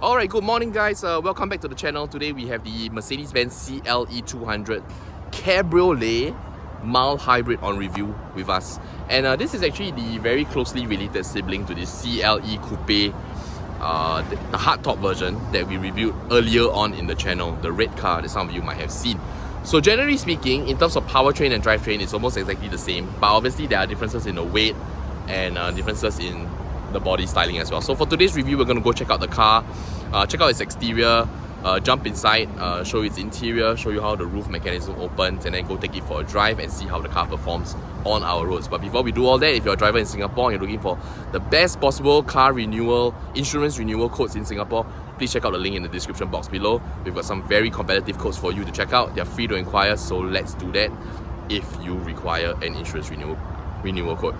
Alright, good morning guys, welcome back to the channel. Today we have the Mercedes-Benz CLE 200 Cabriolet mild hybrid on review with us. And this is actually the very closely related sibling to the CLE Coupe, the hardtop version that we reviewed earlier on in the channel, the red car that some of you might have seen. So generally speaking, in terms of powertrain and drivetrain, it's almost exactly the same, but obviously there are differences in the weight and differences in the body styling as well. So for today's review, we're going to go check out the car, check out its exterior, jump inside, show you its interior, show you how the roof mechanism opens, and then go take it for a drive and see how the car performs on our roads. But before we do all that, if you're a driver in Singapore and you're looking for the best possible car renewal, insurance renewal quotes in Singapore, please check out the link in the description box below. We've got some very competitive quotes for you to check out. They're free to inquire, so let's do that if you require an insurance renewal quote.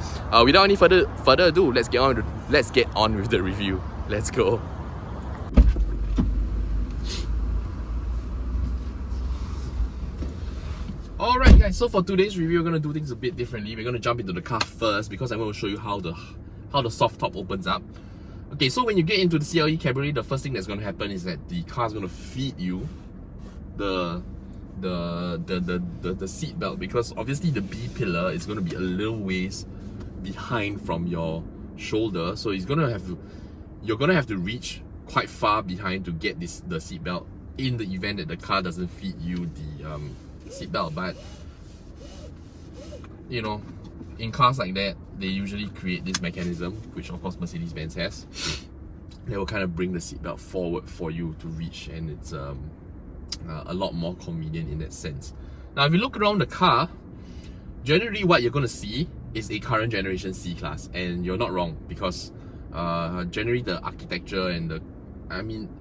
Without any further ado, let's get on with the review. Let's go. Alright guys, so for today's review, we're going to do things a bit differently. We're going to jump into the car first because I'm going to show you how the soft top opens up. Okay, so when you get into the CLE Cabriolet, the first thing that's going to happen is that the car is going to feed you the seat belt, because obviously the B pillar is going to be a little ways behind from your shoulder, so you're going to have to reach quite far behind to get the seat belt in the event that the car doesn't feed you the seat belt. But you know, in cars like that, they usually create this mechanism, which of course Mercedes-Benz has, that will kind of bring the seat belt forward for you to reach, and it's a lot more convenient in that sense. Now, if you look around the car, generally what you're going to see is a current generation C-Class, and you're not wrong, because generally the architecture and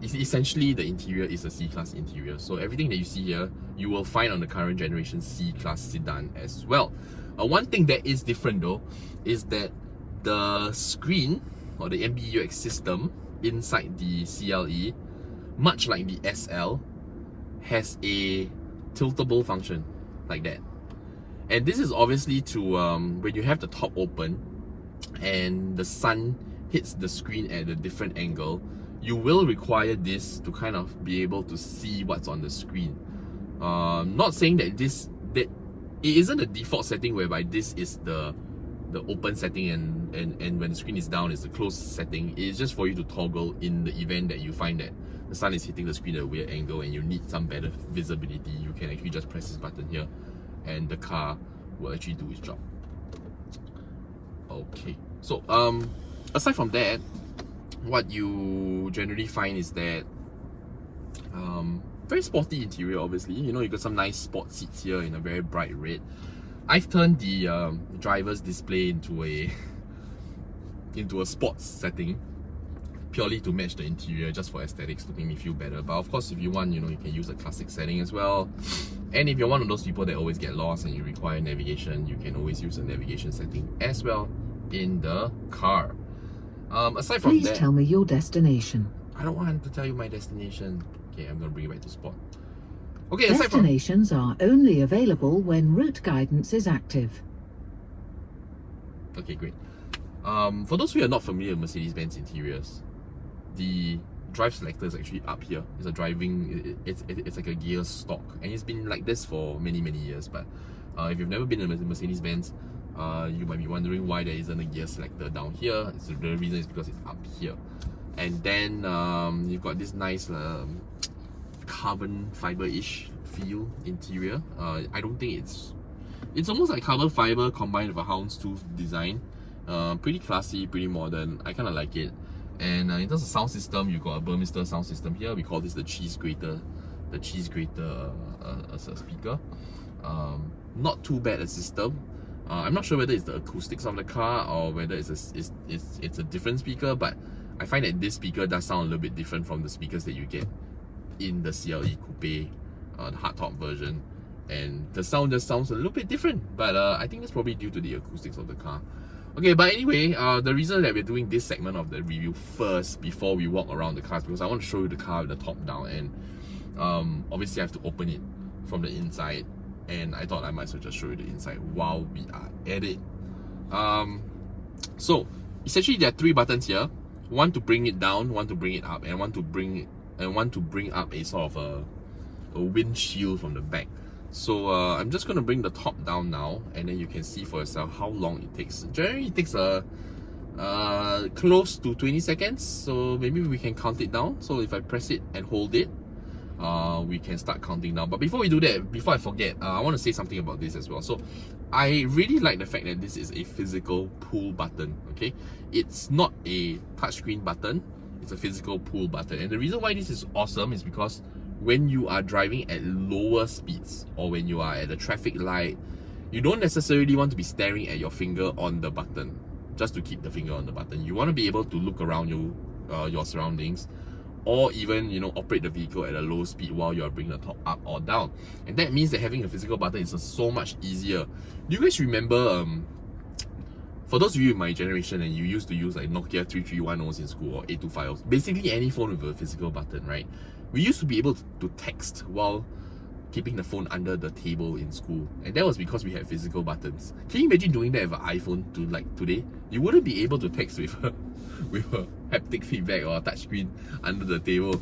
essentially the interior is a C-Class interior. So everything that you see here, you will find on the current generation C-Class sedan as well. One thing that is different though, is that the screen or the MBUX system inside the CLE, much like the SL, has a tiltable function like that. And this is obviously to when you have the top open and the sun hits the screen at a different angle, you will require this to kind of be able to see what's on the screen. Not saying that it isn't a default setting whereby this is the open setting and when the screen is down is the closed setting. It's just for you to toggle in the event that you find that the sun is hitting the screen at a weird angle and you need some better visibility. You can actually just press this button here and the car will actually do its job. Okay, so aside from that, what you generally find is that very sporty interior. Obviously, you know, you got some nice sport seats here in a very bright red. I've turned the driver's display into a sports setting, purely to match the interior, just for aesthetics, to make me feel better. But of course, if you want, you know, you can use a classic setting as well. And if you're one of those people that always get lost and you require navigation, you can always use a navigation setting as well in the car. Aside from that, please tell me your destination. I don't want to tell you my destination. Okay, I'm gonna bring it back to sport. Okay, destinations are only available when route guidance is active. Okay, great. For those who are not familiar with Mercedes-Benz interiors, the drive selector is actually up here. It's a it's like a gear stock, and it's been like this for many years. But if you've never been in a Mercedes-Benz, you might be wondering why there isn't a gear selector down here. The reason is because it's up here. And then you've got this nice carbon fiber-ish feel interior. I don't think it's almost like carbon fiber combined with a houndstooth design. Pretty classy, pretty modern. I kind of like it. And in terms of sound system, you've got a Burmester sound system here. We call this the cheese grater as a speaker. Not too bad a system. I'm not sure whether it's the acoustics of the car or whether it's a different speaker, but I find that this speaker does sound a little bit different from the speakers that you get in the CLE Coupe, the hardtop version, and the sound just sounds a little bit different. But I think that's probably due to the acoustics of the car. Okay, but anyway, the reason that we're doing this segment of the review first before we walk around the car is because I want to show you the car with the top down, and obviously I have to open it from the inside, and I thought I might as well just show you the inside while we are at it. So essentially there are three buttons here. want to bring it down, want to bring it up, and want to bring up a sort of a windshield from the back. So I'm just going to bring the top down now, and then you can see for yourself how long it takes. Generally it takes close to 20 seconds, so maybe we can count it down. So if I press it and hold it, we can start counting down. But before we do that, before I forget, I want to say something about this as well. So I really like the fact that this is a physical pull button. Okay, it's not a touchscreen button, it's a physical pull button. And the reason why this is awesome is because when you are driving at lower speeds, or when you are at a traffic light, you don't necessarily want to be staring at your finger on the button just to keep the finger on the button. You want to be able to look around your surroundings, or even, you know, operate the vehicle at a low speed while you are bringing the top up or down. And that means that having a physical button is so much easier. Do you guys remember, for those of you in my generation and you used to use like Nokia 3310s in school, or 8250s, basically any phone with a physical button, right? We used to be able to text while keeping the phone under the table in school, and that was because we had physical buttons. Can you imagine doing that with an iPhone to like today? You wouldn't be able to text with a haptic feedback or a touchscreen under the table.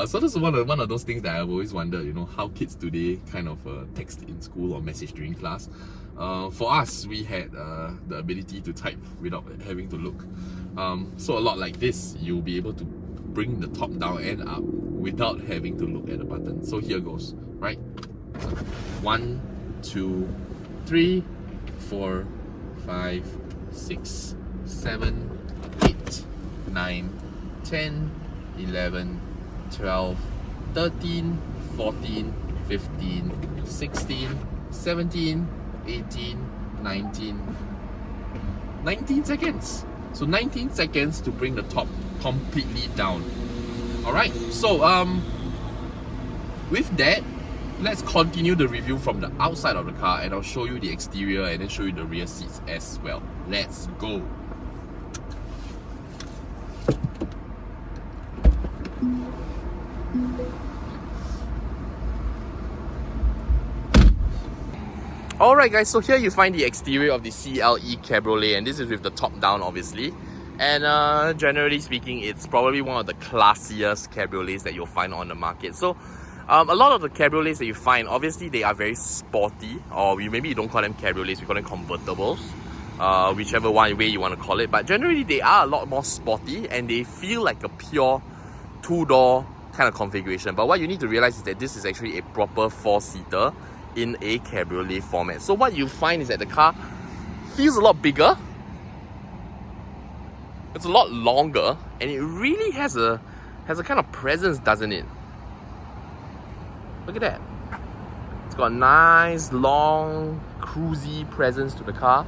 So this is one of those things that I've always wondered, you know, how kids today kind of text in school or message during class. For us, we had the ability to type without having to look. So a lot like this, you'll be able to bring the top down and up without having to look at the button. So here goes, right? 1, 2, 3, 4, 5, 6, 7, 8, 9, 10, 11, 12, 13, 14, 15, 16, 17, 18, 19, 19 seconds. So 19 seconds to bring the top completely down. Alright, so with that, let's continue the review from the outside of the car, and I'll show you the exterior and then show you the rear seats as well. Let's go. Alright guys, so here you find the exterior of the CLE Cabriolet, and this is with the top down obviously. And generally speaking, it's probably one of the classiest cabriolets that you'll find on the market. So a lot of the cabriolets that you find, obviously they are very sporty, or maybe you don't call them cabriolets, we call them convertibles, whichever way you want to call it. But generally they are a lot more sporty, and they feel like a pure two-door kind of configuration. But what you need to realize is that this is actually a proper four-seater in a cabriolet format. So what you find is that the car feels a lot bigger, it's a lot longer, and it really has a kind of presence, doesn't it? Look at that. It's got a nice, long, cruisy presence to the car.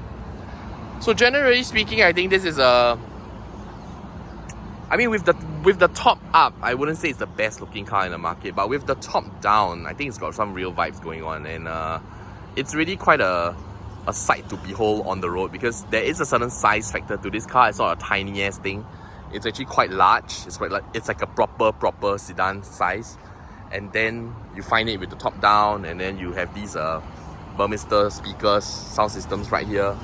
So generally speaking, I think this is a... I mean, with the top up, I wouldn't say it's the best looking car in the market, but with the top down, I think it's got some real vibes going on, and it's really quite a sight to behold on the road, because there is a certain size factor to this car. It's not a tiny ass thing. It's actually quite large. It's like a proper sedan size. And then you find it with the top down, and then you have these Burmester speakers, sound systems right here.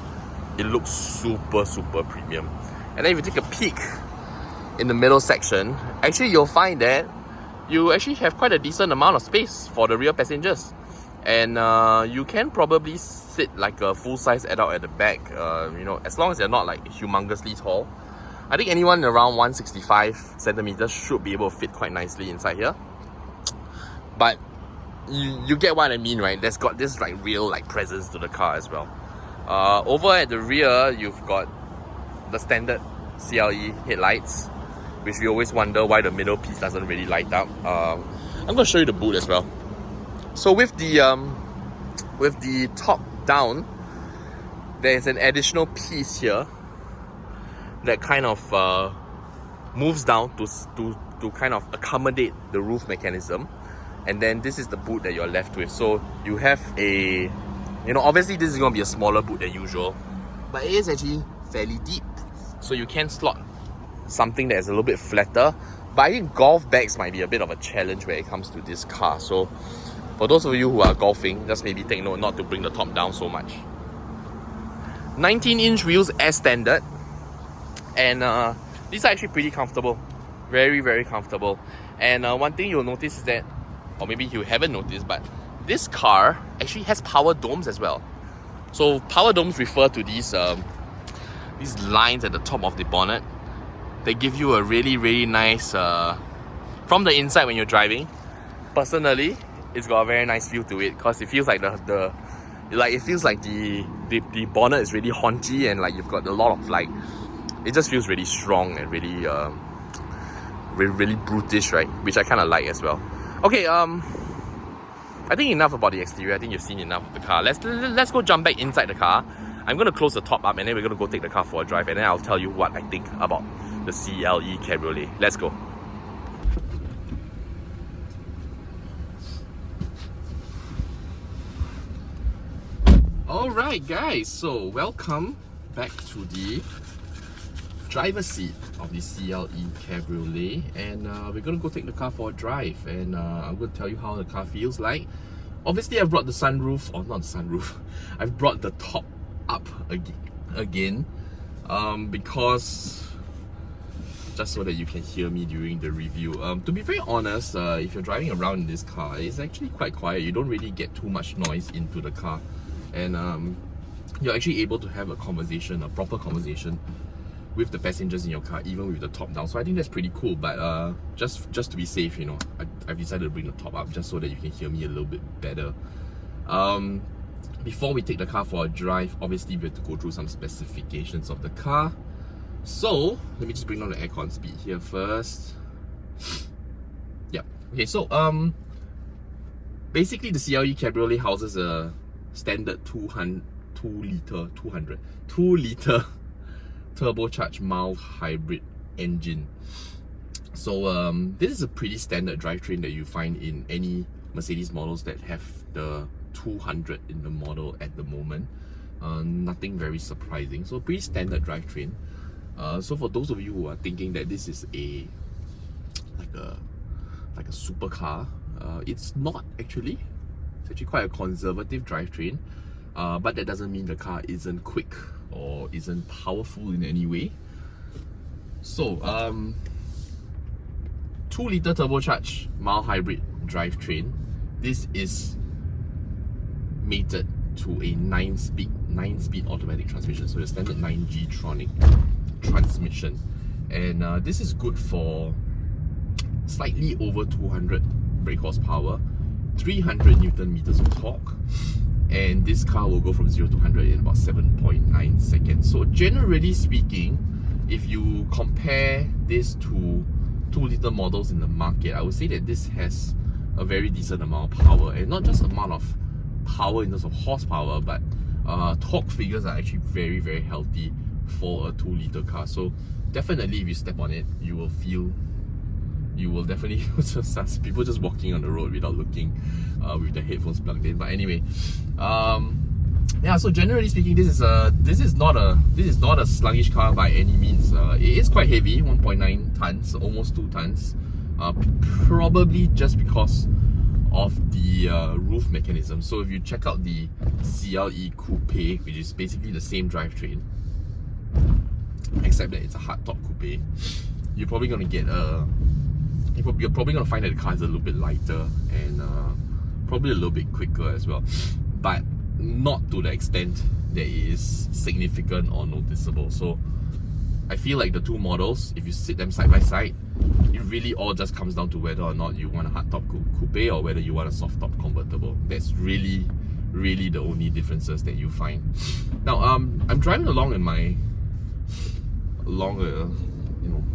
It looks super premium. And then if you take a peek in the middle section, actually you'll find that you actually have quite a decent amount of space for the rear passengers. And you can probably sit like a full-size adult at the back, you know, as long as they're not like humongously tall. I think anyone around 165 centimeters should be able to fit quite nicely inside here. But you get what I mean, right? There's got this like real like presence to the car as well. Over at the rear, you've got the standard CLE headlights, which we always wonder why the middle piece doesn't really light up. I'm going to show you the boot as well. So with the top down, there's an additional piece here that kind of moves down to kind of accommodate the roof mechanism. And then this is the boot that you're left with. So you have a, you know, obviously this is going to be a smaller boot than usual, but it is actually fairly deep. So you can slot something that is a little bit flatter. But I think golf bags might be a bit of a challenge when it comes to this car. So for those of you who are golfing, just maybe take note not to bring the top down so much. 19-inch wheels as standard. And these are actually pretty comfortable. Very, very comfortable. And one thing you'll notice is that, or maybe you haven't noticed, but this car actually has power domes as well. So power domes refer to these lines at the top of the bonnet. They give you a really, really nice, from the inside when you're driving, personally, it's got a very nice feel to it, because it feels like the bonnet is really haunchy, and like you've got a lot of like, it just feels really strong and really really brutish, right? Which I kind of like as well. Okay, I think enough about the exterior. I think you've seen enough of the car. Let's go jump back inside the car. I'm gonna close the top up, and then we're gonna go take the car for a drive, and then I'll tell you what I think about the CLE Cabriolet. Let's go. Alright guys, so welcome back to the driver's seat of the CLE Cabriolet, and we're gonna go take the car for a drive, and I'm gonna tell you how the car feels like. Obviously I've brought the sunroof, or not the sunroof, I've brought the top up again because just so that you can hear me during the review. To be very honest, if you're driving around in this car, it's actually quite quiet. You don't really get too much noise into the car, and you're actually able to have a conversation, a proper conversation with the passengers in your car, even with the top down. So I think that's pretty cool. But just to be safe, you know, I've decided to bring the top up just so that you can hear me a little bit better. Before we take the car for a drive, obviously we have to go through some specifications of the car. So let me just bring down the aircon speed here first. Yeah. Okay. So basically the CLE Cabriolet houses a standard 2 liter turbocharged mild hybrid engine. So this is a pretty standard drivetrain that you find in any Mercedes models that have the 200 in the model at the moment. Nothing very surprising. So pretty standard drivetrain. So for those of you who are thinking that this is like a supercar, it's not actually. It's actually quite a conservative drivetrain, but that doesn't mean the car isn't quick or isn't powerful in any way. So 2 liter turbocharged mild hybrid drivetrain. This is mated to a 9-speed automatic transmission, so the standard 9G tronic transmission, and this is good for slightly over 200 brake horsepower, 300 Newton meters of torque, and this car will go from 0 to 100 in about 7.9 seconds. So generally speaking, if you compare this to 2 liter models in the market, I would say that this has a very decent amount of power, and not just amount of power in terms of horsepower, but torque figures are actually very, very healthy for a 2 liter car. So definitely if you step on it, you will definitely just people just walking on the road without looking, with the headphones plugged in. But anyway, yeah, so generally speaking, this is not a sluggish car by any means. It is quite heavy, 1.9 tons, almost 2 tons, probably just because of the roof mechanism. So if you check out the CLE Coupe, which is basically the same drivetrain, except that it's a hardtop coupe, you're probably gonna get you're probably gonna find that the car is a little bit lighter and probably a little bit quicker as well, but not to the extent that it is significant or noticeable. So I feel like the two models, if you sit them side by side, it really all just comes down to whether or not you want a hardtop coupe or whether you want a soft top convertible. That's really the only differences that you find. Now I'm driving along in my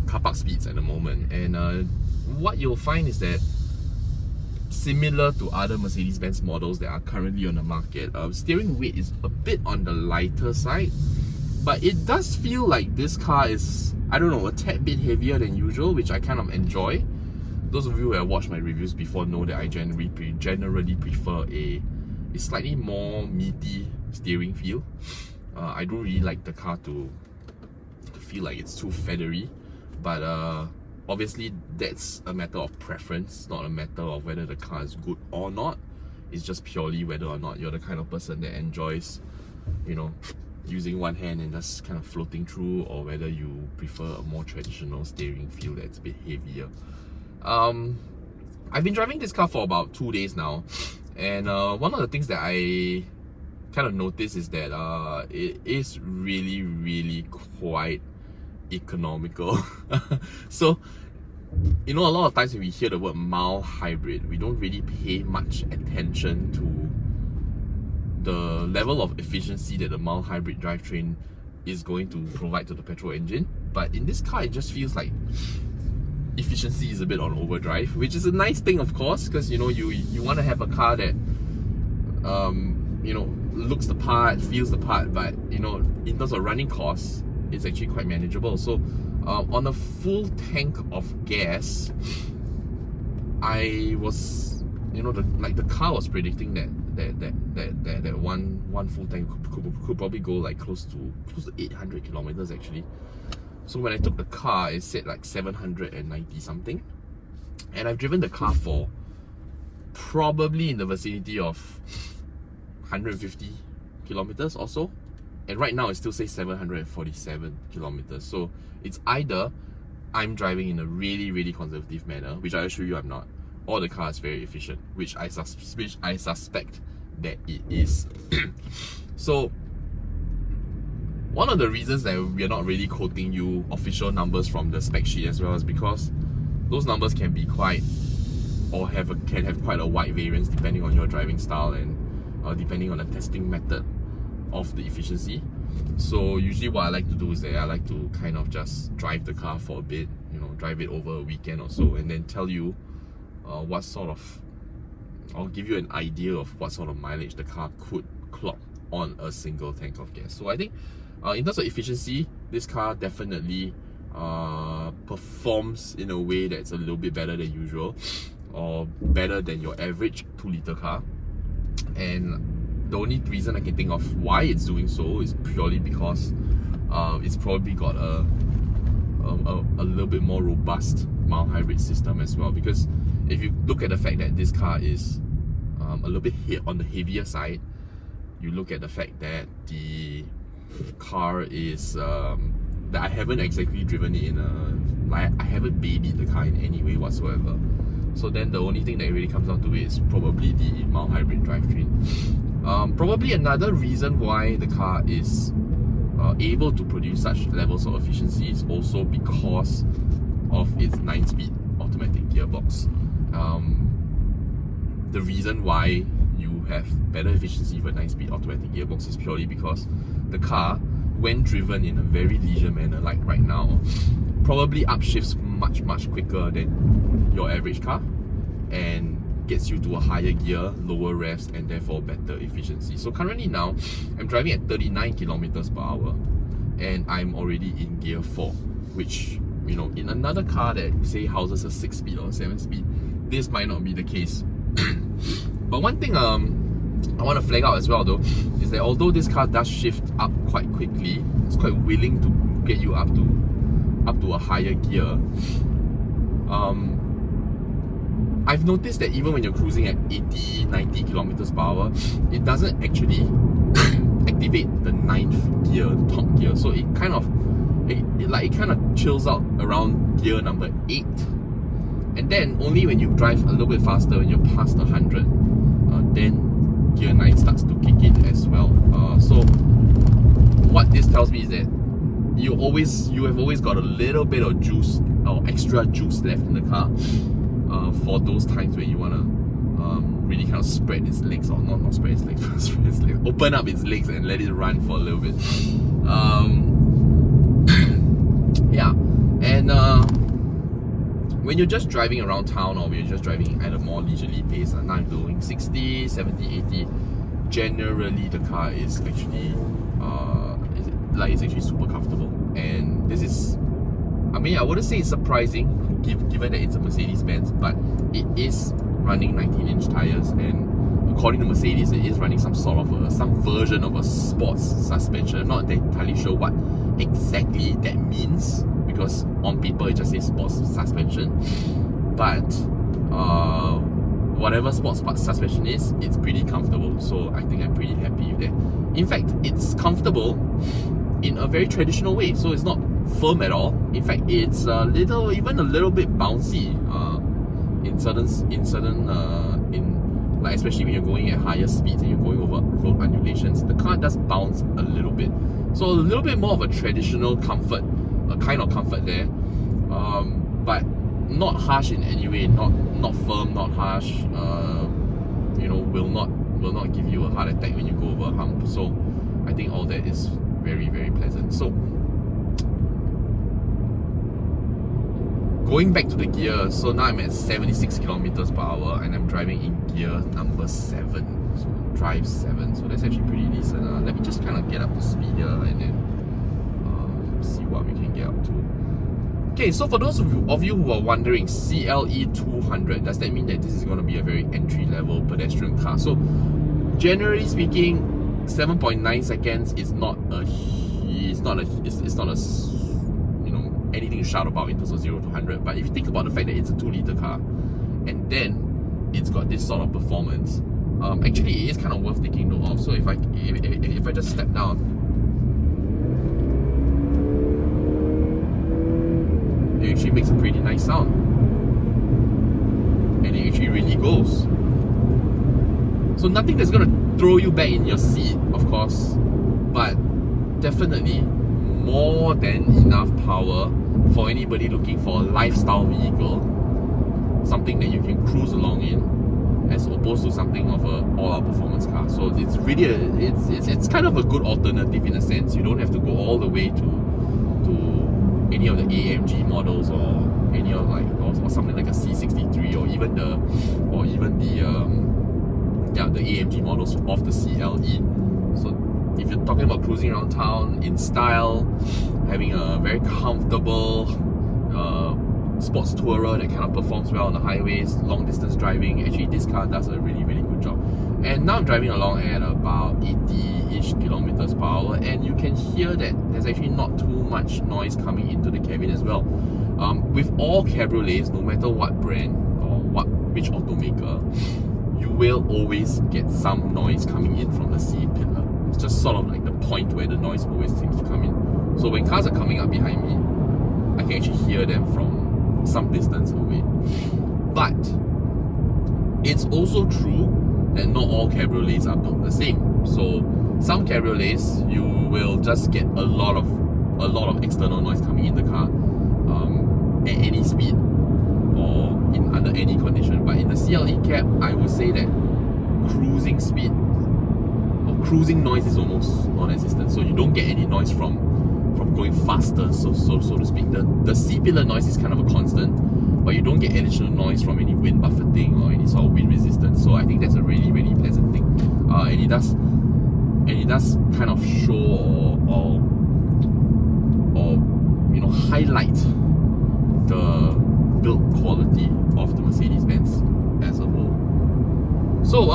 car park speeds at the moment, and what you'll find is that similar to other Mercedes-Benz models that are currently on the market, steering weight is a bit on the lighter side, but it does feel like this car is, I don't know, a tad bit heavier than usual, which I kind of enjoy. Those of you who have watched my reviews before know that I generally prefer a slightly more meaty steering feel. I don't really like the car to feel like it's too feathery, but obviously that's a matter of preference, not a matter of whether the car is good or not. It's just purely whether or not you're the kind of person that enjoys, you know, using one hand and just kind of floating through, or whether you prefer a more traditional steering feel that's a bit heavier. I've been driving this car for about 2 days now, and one of the things that I kind of noticed is that it is really quite economical. So, you know, a lot of times when we hear the word mild hybrid, we don't really pay much attention to the level of efficiency that the mild hybrid drivetrain is going to provide to the petrol engine. But in this car, it just feels like efficiency is a bit on overdrive, which is a nice thing, of course, because you know, you want to have a car that you know, looks the part, feels the part, but you know, in terms of running costs, it's actually quite manageable. So on a full tank of gas, I was, you know, the car was predicting that one full tank could probably go like close to 800 kilometers actually. So when I took the car, it said like 790 something, and I've driven the car for probably in the vicinity of 150 kilometers or so, and right now it still says 747 kilometers. So it's either I'm driving in a really conservative manner, which I assure you I'm not, or the car is very efficient, which I suspect that it is. So one of the reasons that we are not really quoting you official numbers from the spec sheet as well is because those numbers can be quite, or can have quite a wide variance depending on your driving style and depending on the testing method of the efficiency. So usually what I like to do is that I like to kind of just drive the car for a bit, you know, drive it over a weekend or so, and then tell you what sort of, I'll give you an idea of what sort of mileage the car could clock on a single tank of gas. So I think in terms of efficiency, this car definitely performs in a way that's a little bit better than usual, or better than your average 2-liter car. And the only reason I can think of why it's doing so is purely because it's probably got a little bit more robust mild hybrid system as well. Because if you look at the fact that this car is a little bit on the heavier side, you look at the fact that the car is that I haven't exactly driven it in I haven't babied the car in any way whatsoever. So then the only thing that really comes down to it is probably the mild hybrid drivetrain. Probably another reason why the car is able to produce such levels of efficiency is also because of its 9-speed automatic gearbox. The reason why you have better efficiency for 9-speed automatic gearbox is purely because the car, when driven in a very leisure manner like right now, probably upshifts much quicker than your average car and gets you to a higher gear, lower revs, and therefore better efficiency. So currently now, I'm driving at 39 kilometers per hour and I'm already in gear 4, which, you know, in another car that say houses a 6-speed or 7-speed, this might not be the case. But one thing I want to flag out as well though, is that although this car does shift up quite quickly, it's quite willing to get you up to a higher gear. I've noticed that even when you're cruising at 80-90 kilometers per hour, it doesn't actually activate the 9th gear, the top gear. So it kind of chills out around gear number 8. And then only when you drive a little bit faster, when you're past 100, then gear 9 starts to kick in as well. So what this tells me is that you have always got a little bit of juice or extra juice left in the car for those times when you want to really kind of spread its legs, or not spread its legs, spread its legs, open up its legs and let it run for a little bit. Yeah, and when you're just driving around town, or when you're just driving at a more leisurely pace, now I'm doing 60, 70, 80, generally the car is actually it's actually super comfortable. And this is, I mean, I wouldn't say it's surprising given that it's a Mercedes-Benz, but it is running 19-inch tires, and according to Mercedes, it is running some sort of some version of a sports suspension. I'm not entirely sure what exactly that means, because on paper it just says sports suspension. But whatever sports suspension is, it's pretty comfortable. So I think I'm pretty happy with that. In fact, it's comfortable in a very traditional way. So it's not firm at all. In fact, it's even a little bit bouncy like especially when you're going at higher speeds and you're going over road undulations, the car does bounce a little bit. So a little bit more of a traditional comfort, a kind of comfort there, but not harsh in any way, not firm, not harsh. Will not give you a heart attack when you go over a hump. So I think all that is very, very pleasant. So going back to the gear, so now I'm at 76 kilometers per hour and I'm driving in gear number 7, so drive 7. So that's actually pretty decent. Let me just kind of get up to speed here and then see what we can get up to. Okay, so for those of you who are wondering, CLE 200, does that mean that this is going to be a very entry-level pedestrian car? So generally speaking, 7.9 seconds is not anything to shout about in terms of 0 to 100. But if you think about the fact that it's a 2-litre car and then it's got this sort of performance, actually it is kind of worth taking note of. So if I just step down, it actually makes a pretty nice sound, and it actually really goes. So nothing that's gonna throw you back in your seat, of course, but definitely more than enough power for anybody looking for a lifestyle vehicle, something that you can cruise along in, as opposed to something of a all-out performance car. So it's really it's kind of a good alternative in a sense. You don't have to go all the way to any of the AMG models or any of or something like a C63 or even the AMG models of the CLE. So if you're talking about cruising around town in style, having a very comfortable sports tourer that kind of performs well on the highways, long distance driving, actually this car does a really, really good job. And now I'm driving along at about 80-ish kilometers per hour, and you can hear that there's actually not too much noise coming into the cabin as well. With all cabriolets, no matter what brand or which automaker, you will always get some noise coming in from the C pillar. It's just sort of like the point where the noise always seems to come in. So when cars are coming up behind me, I can actually hear them from some distance away. But it's also true that not all cabriolets are built the same. So some cabriolets, you will just get a lot of external noise coming in the car at any speed or under any condition. But in the CLE Cab, I would say that cruising speed or cruising noise is almost non-existent. So you don't get any noise from going faster, so to speak. The C-pillar noise is kind of a constant, but you don't get additional noise from any wind buffeting or any sort of wind resistance. So I think that's a really, really pleasant thing. And it does kind of show or highlight the build quality of the Mercedes-Benz as a whole. So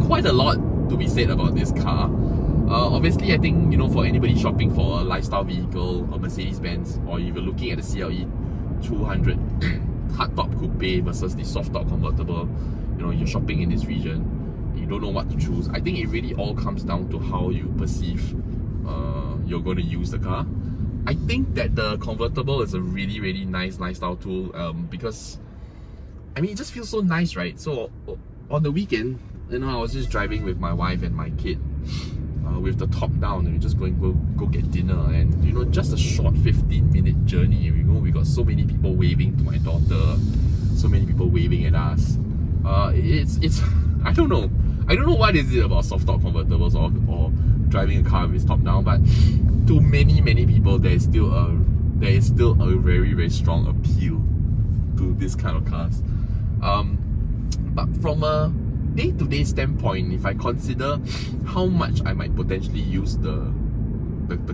quite a lot to be said about this car. Obviously, I think for anybody shopping for a lifestyle vehicle, a Mercedes-Benz, or if you're looking at the CLE 200 hardtop coupe versus the soft-top convertible, you're shopping in this region, you don't know what to choose. I think it really all comes down to how you perceive you're going to use the car. I think that the convertible is a really, really nice lifestyle tool because it just feels so nice, right? So on the weekend, I was just driving with my wife and my kid with the top down, and we're just going to go get dinner, and just a short 15-minute journey. We got so many people waving to my daughter, so many people waving at us. It's I don't know what is it about soft top convertibles or driving a car with top down, but to many people there is still a very, very strong appeal to this kind of cars. But from a day-to-day standpoint, if I consider how much I might potentially use the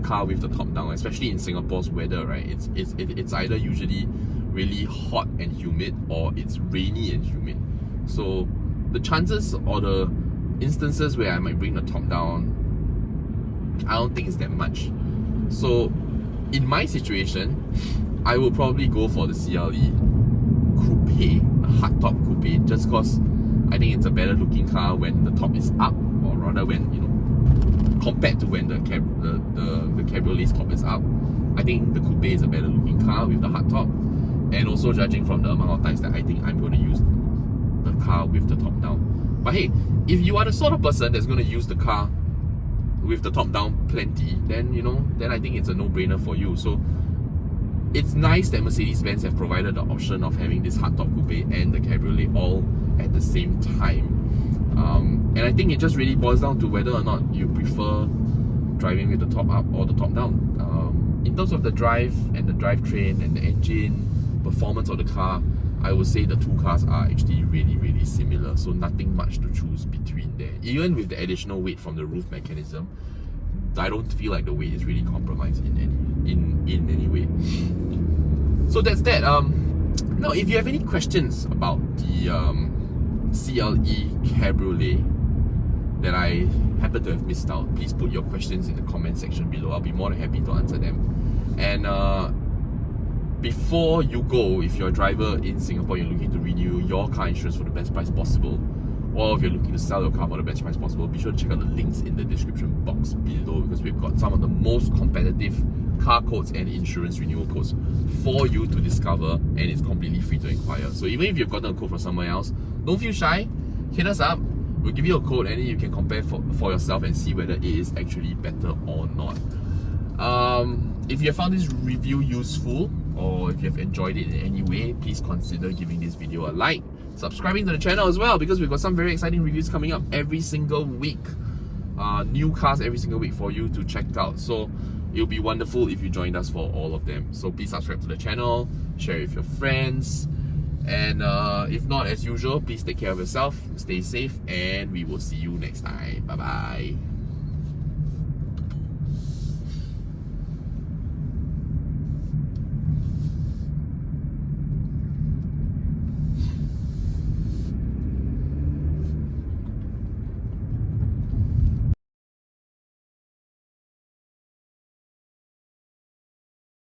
car with the top down, especially in Singapore's weather, right? It's either usually really hot and humid, or it's rainy and humid. So the chances or the instances where I might bring the top down, I don't think it's that much. So in my situation, I will probably go for the CLE Coupe, the hardtop coupe, just because I think it's a better looking car when the top is up, or rather when, you know, compared to when the Cabriolet's top is up. I think the coupe is a better looking car with the hardtop, and also judging from the amount of times that I think I'm going to use the car with the top down. But hey, if you are the sort of person that's going to use the car with the top down plenty, then, you know, then I think it's a no-brainer for you. So it's nice that Mercedes-Benz have provided the option of having this hardtop coupe and the Cabriolet all at the same time. And I think it just really boils down to whether or not you prefer driving with the top up or the top down. In terms of the drive and the drivetrain and the engine performance of the car, I would say the two cars are actually really similar, so nothing much to choose between there. Even with the additional weight from the roof mechanism, I don't feel like the weight is really compromised in any way. So that's that. Now, if you have any questions about the CLE Cabriolet that I happen to have missed out, please put your questions in the comment section below. I'll be more than happy to answer them. And before you go, if you're a driver in Singapore, you're looking to renew your car insurance for the best price possible, or if you're looking to sell your car for the best price possible, be sure to check out the links in the description box below, because we've got some of the most competitive car quotes and insurance renewal quotes for you to discover, and it's completely free to inquire. So even if you've gotten a quote from somewhere else, don't feel shy, hit us up, we'll give you a quote, and then you can compare for yourself and see whether it is actually better or not. If you have found this review useful, or if you have enjoyed it in any way, please consider giving this video a like, subscribing to the channel as well, because we've got some very exciting reviews coming up every single week. New cars every single week for you to check out. So it'll be wonderful if you joined us for all of them. So please subscribe to the channel, share with your friends, and if not, as usual, please take care of yourself, stay safe, and we will see you next time. Bye bye.